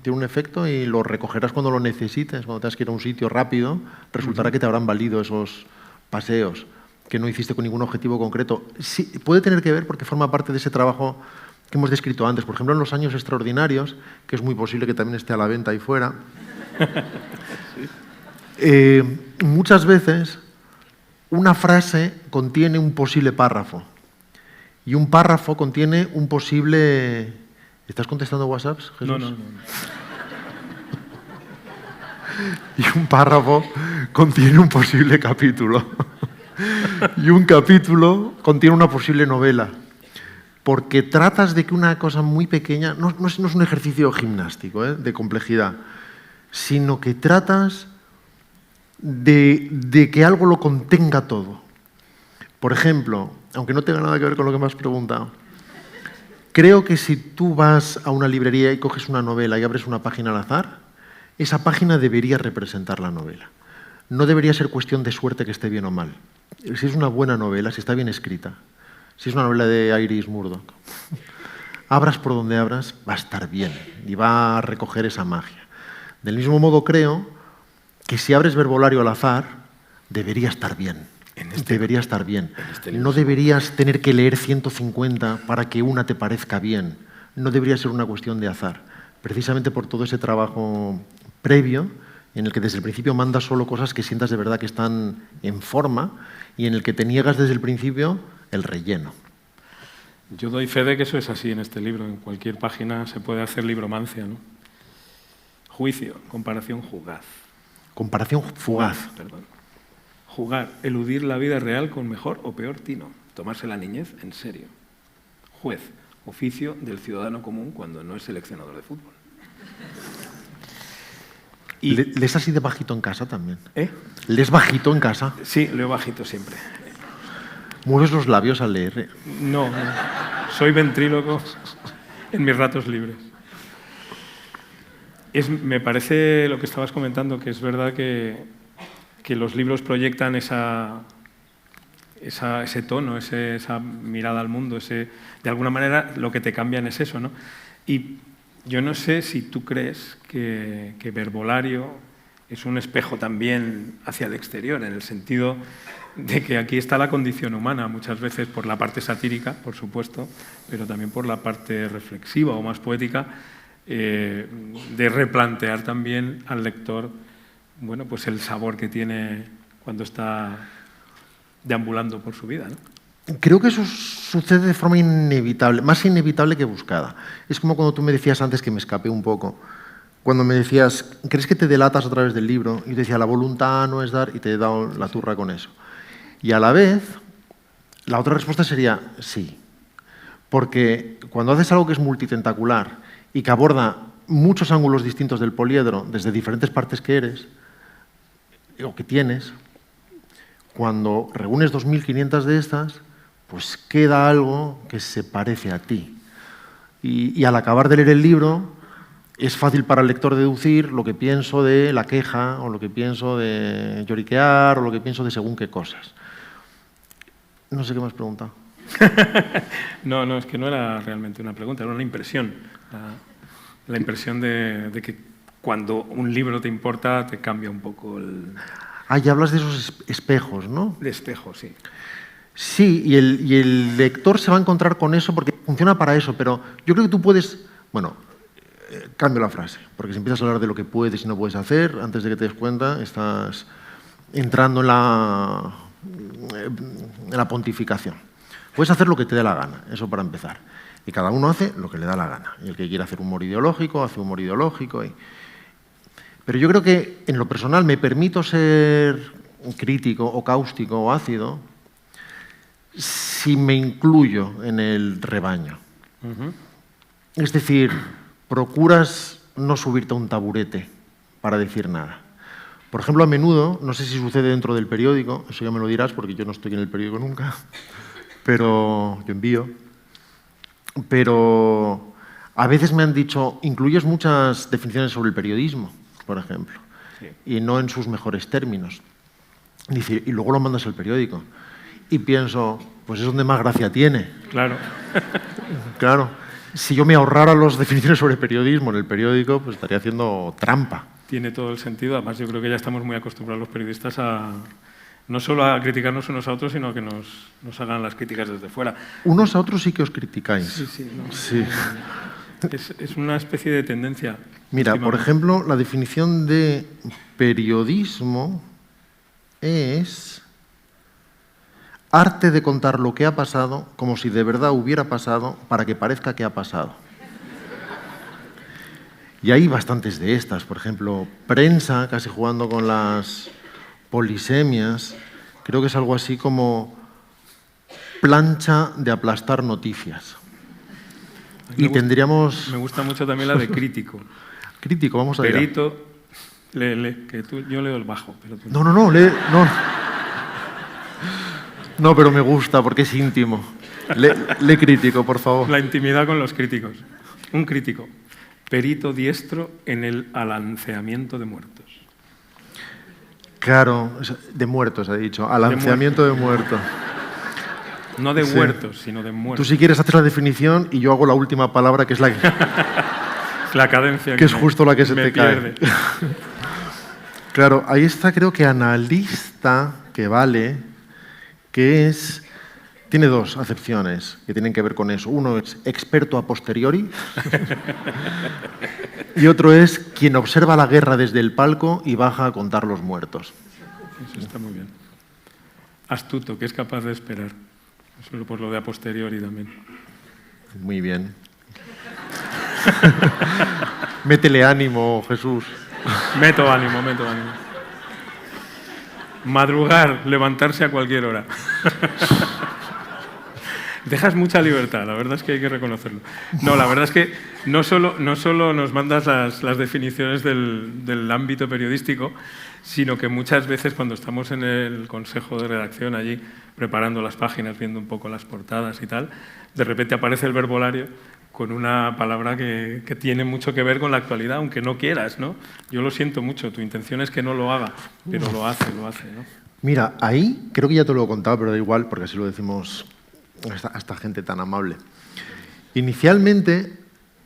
Tiene un efecto y lo recogerás cuando lo necesites. Cuando tengas que ir a un sitio rápido, resultará que te habrán valido esos paseos que no hiciste con ningún objetivo concreto. Sí, puede tener que ver porque forma parte de ese trabajo que hemos descrito antes. Por ejemplo, en Los años extraordinarios, que es muy posible que también esté a la venta ahí fuera, muchas veces una frase contiene un posible párrafo y un párrafo contiene un posible... ¿Estás contestando WhatsApps, Jesús? No. Y un párrafo contiene un posible capítulo. Y un capítulo contiene una posible novela. Porque tratas de que una cosa muy pequeña, no es un ejercicio gimnástico, de complejidad, sino que tratas de que algo lo contenga todo. Por ejemplo, aunque no tenga nada que ver con lo que me has preguntado, creo que si tú vas a una librería y coges una novela y abres una página al azar, esa página debería representar la novela. No debería ser cuestión de suerte que esté bien o mal. Si es una buena novela, si está bien escrita, si es una novela de Iris Murdoch, abras por donde abras, va a estar bien y va a recoger esa magia. Del mismo modo creo que si abres verbolario al azar, debería estar bien. Debería estar bien. No deberías tener que leer 150 para que una te parezca bien. No debería ser una cuestión de azar. Precisamente por todo ese trabajo previo, en el que desde el principio mandas solo cosas que sientas de verdad que están en forma y en el que te niegas desde el principio el relleno. Yo doy fe de que eso es así en este libro. En cualquier página se puede hacer libromancia, ¿no? Juicio, comparación fugaz. Comparación fugaz. Perdón. Jugar, eludir la vida real con mejor o peor tino. Tomarse la niñez en serio. Juez, oficio del ciudadano común cuando no es seleccionador de fútbol. Y ¿lees así de bajito en casa también? ¿Eh? ¿Lees bajito en casa? Sí, leo bajito siempre. ¿Mueves los labios al leer? No, soy ventríloco en mis ratos libres. Me parece lo que estabas comentando, que es verdad que los libros proyectan ese tono, esa mirada al mundo, de alguna manera lo que te cambian es eso, ¿no? Y yo no sé si tú crees que Verbolario es un espejo también hacia el exterior, en el sentido de que aquí está la condición humana, muchas veces por la parte satírica, por supuesto, pero también por la parte reflexiva o más poética, de replantear también al lector, bueno, pues el sabor que tiene cuando está deambulando por su vida, ¿no? Creo que eso sucede de forma inevitable, más inevitable que buscada. Es como cuando tú me decías antes, que me escapé un poco, cuando me decías, ¿crees que te delatas a través del libro? Y yo decía, la voluntad no es dar, y te he dado la turra con eso. Y a la vez, la otra respuesta sería sí. Porque cuando haces algo que es multitentacular y que aborda muchos ángulos distintos del poliedro, desde diferentes partes que eres, o que tienes, cuando reúnes 2.500 de estas, pues queda algo que se parece a ti. Y al acabar de leer el libro, es fácil para el lector deducir lo que pienso de la queja, o lo que pienso de lloriquear, o lo que pienso de según qué cosas. No sé qué me has preguntado. No, es que no era realmente una pregunta, era una impresión. La impresión de que cuando un libro te importa, te cambia un poco el... Ah, ya hablas de esos espejos, ¿no? De espejos, sí. Sí, y el lector se va a encontrar con eso porque funciona para eso, pero yo creo que tú puedes... Bueno, cambio la frase, porque si empiezas a hablar de lo que puedes y no puedes hacer, antes de que te des cuenta, estás entrando en la pontificación. Puedes hacer lo que te dé la gana, eso para empezar. Y cada uno hace lo que le da la gana. Y el que quiere hacer humor ideológico, hace humor ideológico. Pero yo creo que, en lo personal, me permito ser crítico o cáustico o ácido si me incluyo en el rebaño. Es decir, procuras no subirte a un taburete para decir nada. Por ejemplo, a menudo, no sé si sucede dentro del periódico, eso ya me lo dirás porque yo no estoy en el periódico nunca, pero yo envío. Pero a veces me han dicho, incluyes muchas definiciones sobre el periodismo, por ejemplo, sí, y no en sus mejores términos. Dice, y luego lo mandas al periódico. Y pienso, pues es donde más gracia tiene. Claro. Claro. Si yo me ahorrara las definiciones sobre periodismo en el periódico, pues estaría haciendo trampa. Tiene todo el sentido. Además, yo creo que ya estamos muy acostumbrados los periodistas a no solo a criticarnos unos a otros, sino a que nos hagan las críticas desde fuera. Unos a otros sí que os criticáis. Sí, no. Sí. Es una especie de tendencia. Mira, por ejemplo, la definición de periodismo es arte de contar lo que ha pasado como si de verdad hubiera pasado para que parezca que ha pasado. Y hay bastantes de estas, por ejemplo, prensa, casi jugando con las polisemias, creo que es algo así como plancha de aplastar noticias. Y tendríamos... Me gusta mucho también la de crítico. Crítico, vamos a ver. Perito, lee, que yo leo el bajo. Pero tú... No, lee, no. No, pero me gusta porque es íntimo. Lee crítico, por favor. La intimidad con los críticos. Un crítico. Perito diestro en el alanceamiento de muertos. Claro, de muertos, ha dicho. Alanceamiento de muertos. No de huertos, sino de muertos. Tú si quieres hacer la definición y yo hago la última palabra, que es la que... la cadencia. Que es justo la que se te pierde. Cae. Claro, ahí está creo que analista, que vale, que es... Tiene dos acepciones que tienen que ver con eso. Uno es experto a posteriori y otro es quien observa la guerra desde el palco y baja a contar los muertos. Eso está muy bien. Astuto, que es capaz de esperar. Eso por lo de a posteriori también. Muy bien. Métele ánimo, Jesús. Meto ánimo. Madrugar, levantarse a cualquier hora. Dejas mucha libertad, la verdad es que hay que reconocerlo. No, la verdad es que no solo nos mandas las definiciones del ámbito periodístico, sino que muchas veces cuando estamos en el consejo de redacción allí, preparando las páginas, viendo un poco las portadas y tal, de repente aparece el verbolario con una palabra que tiene mucho que ver con la actualidad, aunque no quieras, ¿no? Yo lo siento mucho, tu intención es que no lo haga, pero lo hace, ¿no? Mira, ahí creo que ya te lo he contado, pero da igual, porque así lo decimos a esta gente tan amable. Inicialmente,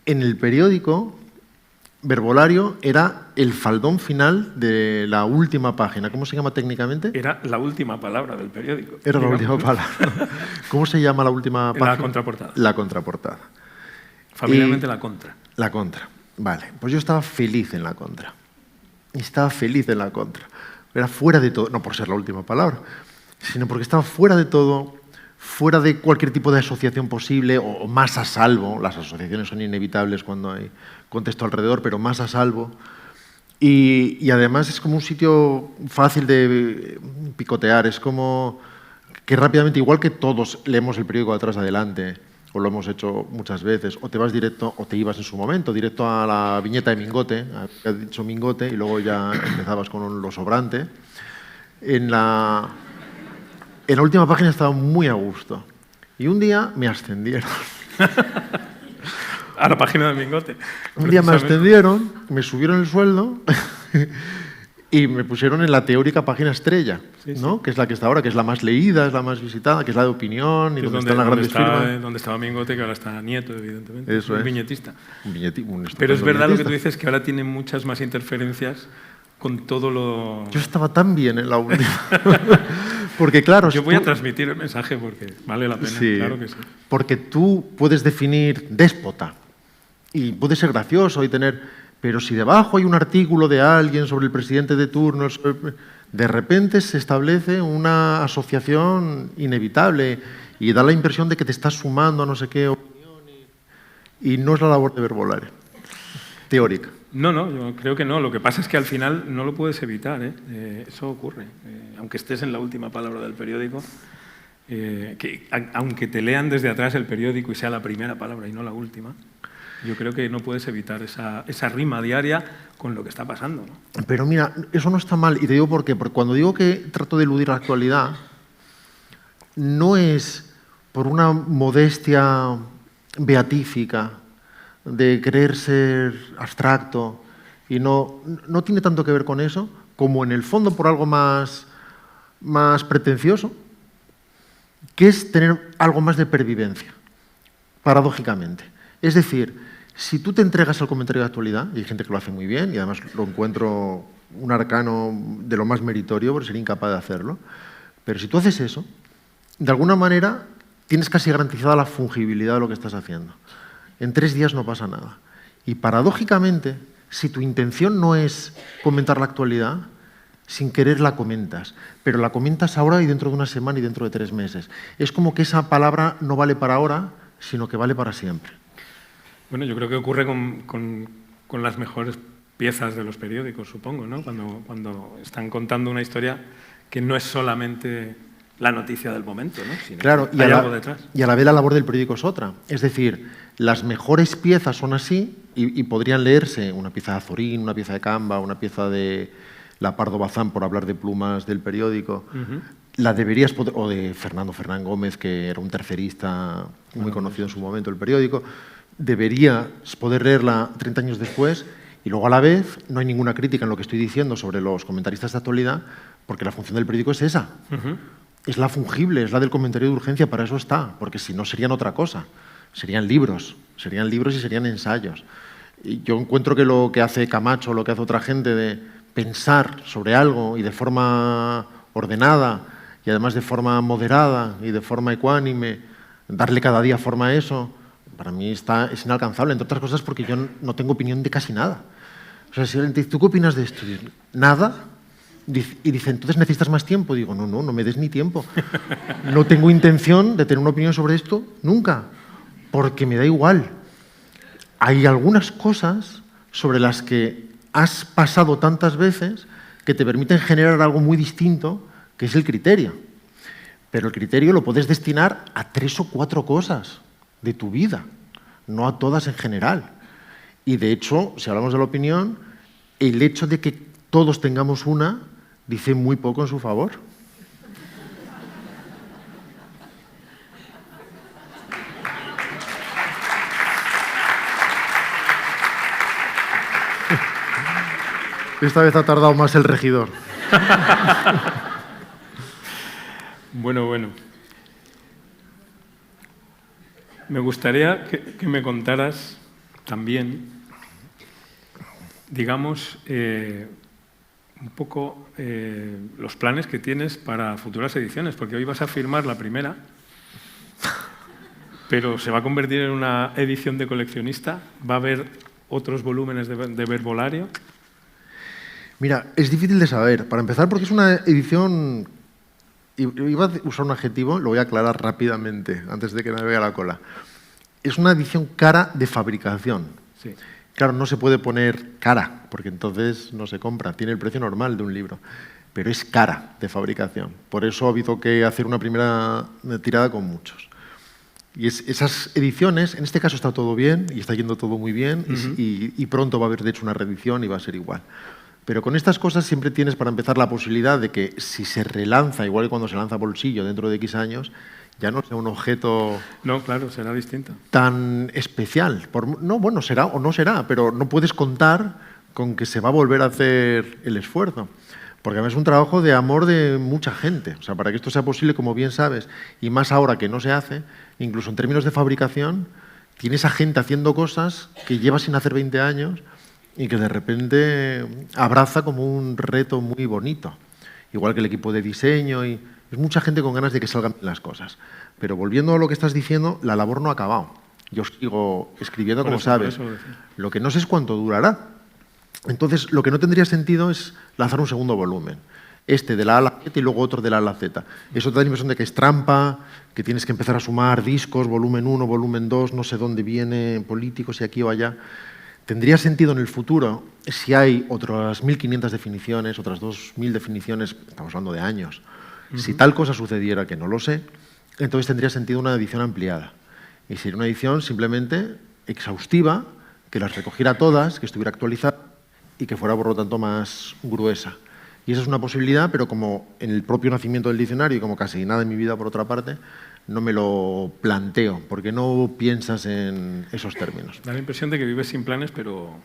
en el periódico, verbolario era el faldón final de la última página. ¿Cómo se llama técnicamente? Era la última palabra del periódico. Era la última palabra. ¿Cómo se llama la última página? La contraportada. La contraportada. Familiarmente la contra. La contra. Vale. Pues yo estaba feliz en la contra. Estaba feliz en la contra. Era fuera de todo, no por ser la última palabra, sino porque estaba fuera de todo, fuera de cualquier tipo de asociación posible o más a salvo. Las asociaciones son inevitables cuando hay contexto alrededor, pero más a salvo. Y además es como un sitio fácil de picotear. Es como que rápidamente, igual que todos leemos el periódico de atrás adelante, o lo hemos hecho muchas veces, o te vas directo, o te ibas en su momento, directo a la viñeta de Mingote, que has dicho Mingote, y luego ya empezabas con lo sobrante. En la última página estaba muy a gusto. Y un día me ascendieron. A la página de Mingote. Un día me ascendieron, me subieron el sueldo y me pusieron en la teórica página estrella, ¿no? Que es la que está ahora, que es la más leída, es la más visitada, que es la de opinión y donde están las grandes firmas. Donde estaba Mingote, que ahora está Nieto, evidentemente. Eso es. Viñetista. Un Pero es verdad viñetista. lo que tú dices, que ahora tiene muchas más interferencias con todo lo... Yo estaba tan bien en la última. Porque claro... Yo voy a transmitir el mensaje porque vale la pena, sí, claro que sí. Porque tú puedes definir déspota y puede ser gracioso y tener... Pero si debajo hay un artículo de alguien sobre el presidente de turno, de repente se establece una asociación inevitable y da la impresión de que te estás sumando a no sé qué opinión y no es la labor de verbolario. Teórica. No, yo creo que no. Lo que pasa es que al final no lo puedes evitar, ¿eh? Eso ocurre. Aunque estés en la última palabra del periódico, aunque te lean desde atrás el periódico y sea la primera palabra y no la última, yo creo que no puedes evitar esa rima diaria con lo que está pasando, ¿no? Pero mira, eso no está mal. Y te digo por qué. Porque cuando digo que trato de eludir la actualidad, no es por una modestia beatífica de querer ser abstracto y no tiene tanto que ver con eso como en el fondo por algo más pretencioso, que es tener algo más de pervivencia, paradójicamente. Es decir, si tú te entregas al comentario de actualidad, y hay gente que lo hace muy bien, y además lo encuentro un arcano de lo más meritorio por ser incapaz de hacerlo, Pero si tú haces eso, de alguna manera tienes casi garantizada la fungibilidad de lo que estás haciendo. En 3 días no pasa nada. Y paradójicamente, si tu intención no es comentar la actualidad, sin querer la comentas, pero la comentas ahora y dentro de una semana y dentro de 3 meses. Es como que esa palabra no vale para ahora, sino que vale para siempre. Bueno, yo creo que ocurre con las mejores piezas de los periódicos, supongo, ¿no? Cuando están contando una historia que no es solamente la noticia del momento, ¿no? Sino claro, que hay algo detrás. Y a la vez la labor del periódico es otra. Es decir, las mejores piezas son así y podrían leerse una pieza de Azorín, una pieza de Camba, una pieza de la Pardo Bazán, por hablar de plumas del periódico. La deberías poder, o de Fernando Fernán Gómez, que era un tercerista muy conocido en su momento del periódico. Deberías poder leerla 30 años después y luego a la vez no hay ninguna crítica en lo que estoy diciendo sobre los comentaristas de actualidad, porque la función del periódico es esa. Es la fungible, es la del comentario de urgencia, para eso está, porque si no serían otra cosa. Serían libros y serían ensayos. Y yo encuentro que lo que hace Camacho, lo que hace otra gente de pensar sobre algo y de forma ordenada y además de forma moderada y de forma ecuánime, darle cada día forma a eso, para mí es inalcanzable, entre otras cosas porque yo no tengo opinión de casi nada. O sea, si alguien te dice, ¿tú qué opinas de esto? Y nada. Y dice, ¿entonces necesitas más tiempo? Digo, no me des ni tiempo. No tengo intención de tener una opinión sobre esto nunca, porque me da igual. Hay algunas cosas sobre las que has pasado tantas veces que te permiten generar algo muy distinto, que es el criterio. Pero el criterio lo puedes destinar a 3 o 4 cosas de tu vida, no a todas en general. Y de hecho, si hablamos de la opinión, el hecho de que todos tengamos una dice muy poco en su favor. Esta vez ha tardado más el regidor. Bueno. Me gustaría que me contaras también, digamos, un poco los planes que tienes para futuras ediciones, porque hoy vas a firmar la primera, pero se va a convertir en una edición de coleccionista. ¿Va a haber otros volúmenes de Verbolario? Mira, es difícil de saber. Para empezar, porque es una edición... Iba a usar un adjetivo, lo voy a aclarar rápidamente, antes de que me vea la cola. Es una edición cara de fabricación. Sí. Claro, no se puede poner cara, porque entonces no se compra. Tiene el precio normal de un libro. Pero es cara de fabricación. Por eso ha habido que hacer una primera tirada con muchos. Y esas ediciones, en este caso está todo bien, y está yendo todo muy bien, y pronto va a haber, de hecho, una reedición y va a ser igual. Pero con estas cosas siempre tienes, para empezar, la posibilidad de que si se relanza, igual que cuando se lanza Bolsillo dentro de X años, ya no sea un objeto... No, claro, será distinto. ...tan especial. Bueno, será o no será, pero no puedes contar con que se va a volver a hacer el esfuerzo. Porque además es un trabajo de amor de mucha gente. O sea, para que esto sea posible, como bien sabes, y más ahora que no se hace, incluso en términos de fabricación, tienes a gente haciendo cosas que lleva sin hacer 20 años... y que de repente abraza como un reto muy bonito. Igual que el equipo de diseño, y es mucha gente con ganas de que salgan las cosas. Pero volviendo a lo que estás diciendo, la labor no ha acabado. Yo sigo escribiendo, como sabes. Lo que no sé es cuánto durará. Entonces, lo que no tendría sentido es lanzar un segundo volumen. Este de la A a la Z y luego otro de la A a la Z. Eso te da la impresión de que es trampa, que tienes que empezar a sumar discos, volumen 1, volumen 2, no sé dónde viene, políticos y aquí o allá. Tendría sentido en el futuro si hay otras 1.500 definiciones, otras 2.000 definiciones, estamos hablando de años. Si tal cosa sucediera, que no lo sé, entonces tendría sentido una edición ampliada. Y sería una edición simplemente exhaustiva, que las recogiera todas, que estuviera actualizada y que fuera, por lo tanto, más gruesa. Y esa es una posibilidad, pero como en el propio nacimiento del diccionario y como casi nada en mi vida, por otra parte, no me lo planteo, porque no piensas en esos términos. Da la impresión de que vives sin planes, pero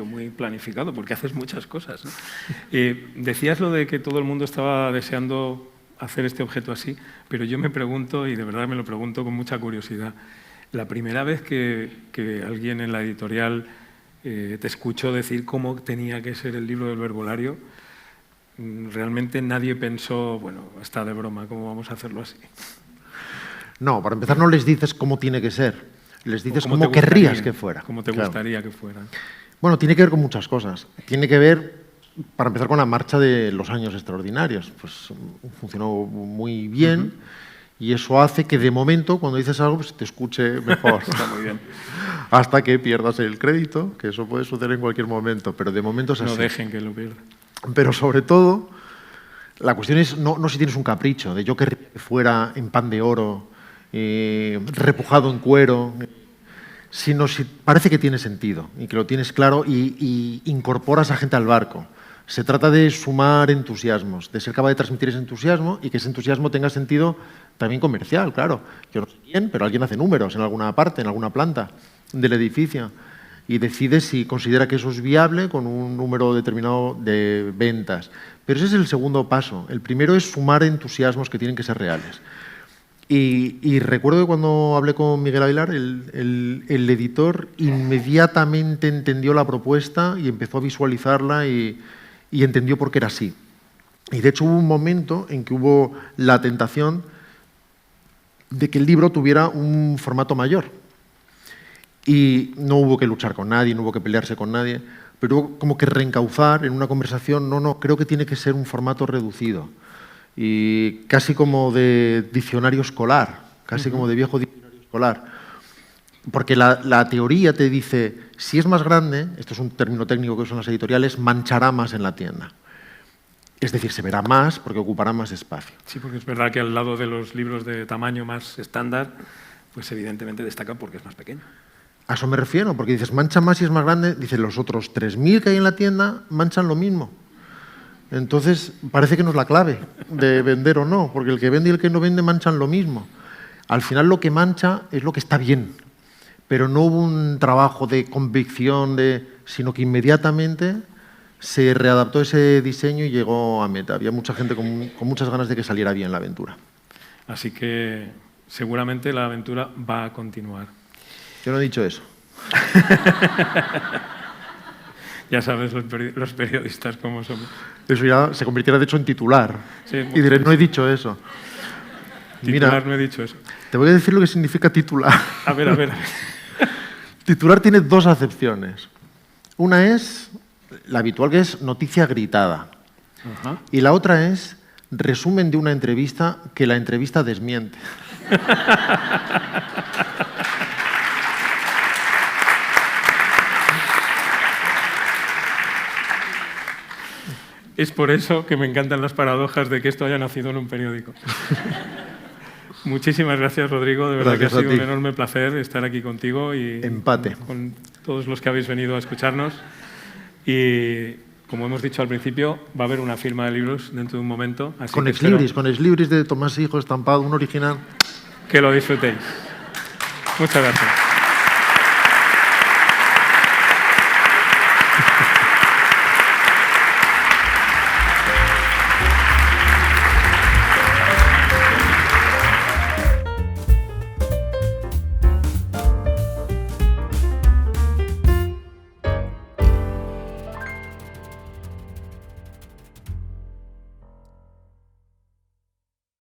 muy planificado, porque haces muchas cosas, ¿no? Decías lo de que todo el mundo estaba deseando hacer este objeto así, pero yo me pregunto, y de verdad me lo pregunto con mucha curiosidad, la primera vez que alguien en la editorial te escuchó decir cómo tenía que ser el libro del Verbolario, realmente nadie pensó, bueno, está de broma, ¿cómo vamos a hacerlo así? No, para empezar no les dices cómo tiene que ser, les dices cómo te querrías gustaría, que fuera. Cómo te gustaría que fuera. Bueno, tiene que ver con muchas cosas. Tiene que ver, para empezar, con la marcha de los años extraordinarios. Pues funcionó muy bien y eso hace que de momento, cuando dices algo, pues te escuche mejor. Está muy bien. Hasta que pierdas el crédito, que eso puede suceder en cualquier momento, pero de momento es así. No dejen que lo pierda. Pero sobre todo, la cuestión es no si tienes un capricho, de yo querría que fuera en pan de oro, repujado en cuero, sino si parece que tiene sentido y que lo tienes claro y incorporas a gente al barco. Se trata de sumar entusiasmos, de ser capaz de transmitir ese entusiasmo y que ese entusiasmo tenga sentido también comercial, claro. Yo no sé quién, pero alguien hace números en alguna parte, en alguna planta del edificio y decide si considera que eso es viable con un número determinado de ventas. Pero ese es el segundo paso. El primero es sumar entusiasmos que tienen que ser reales. Y recuerdo que cuando hablé con Miguel Aguilar, el editor inmediatamente entendió la propuesta y empezó a visualizarla y entendió por qué era así. Y de hecho hubo un momento en que hubo la tentación de que el libro tuviera un formato mayor. Y no hubo que luchar con nadie, no hubo que pelearse con nadie, pero hubo como que reencauzar en una conversación, no, creo que tiene que ser un formato reducido. Y casi como de diccionario escolar, casi como de viejo diccionario escolar. Porque la teoría te dice, si es más grande, esto es un término técnico que usan las editoriales, manchará más en la tienda. Es decir, se verá más porque ocupará más espacio. Sí, porque es verdad que al lado de los libros de tamaño más estándar, pues evidentemente destaca porque es más pequeño. A eso me refiero, porque dices, mancha más y es más grande, dices, los otros 3.000 que hay en la tienda manchan lo mismo. Entonces, parece que no es la clave de vender o no, porque el que vende y el que no vende manchan lo mismo. Al final lo que mancha es lo que está bien, pero no hubo un trabajo de convicción, sino que inmediatamente se readaptó ese diseño y llegó a meta. Había mucha gente con muchas ganas de que saliera bien la aventura. Así que seguramente la aventura va a continuar. Yo no he dicho eso. Ya sabes los periodistas cómo somos. Eso ya se convirtiera de hecho en titular. Sí, y diré, no he dicho eso. Titular, mira, no he dicho eso. Te voy a decir lo que significa titular. A ver. Titular tiene dos acepciones. Una es la habitual, que es noticia gritada. Ajá. Y la otra es resumen de una entrevista que la entrevista desmiente. Es por eso que me encantan las paradojas de que esto haya nacido en un periódico. Muchísimas gracias, Rodrigo. De verdad Gracias que ha sido a ti. un enorme placer estar aquí contigo y Empate. con todos los que habéis venido a escucharnos. Y como hemos dicho al principio, va a haber una firma de libros dentro de un momento. Así Con que exlibris de Tomás Hijo estampado, un original. que lo disfrutéis. Muchas gracias.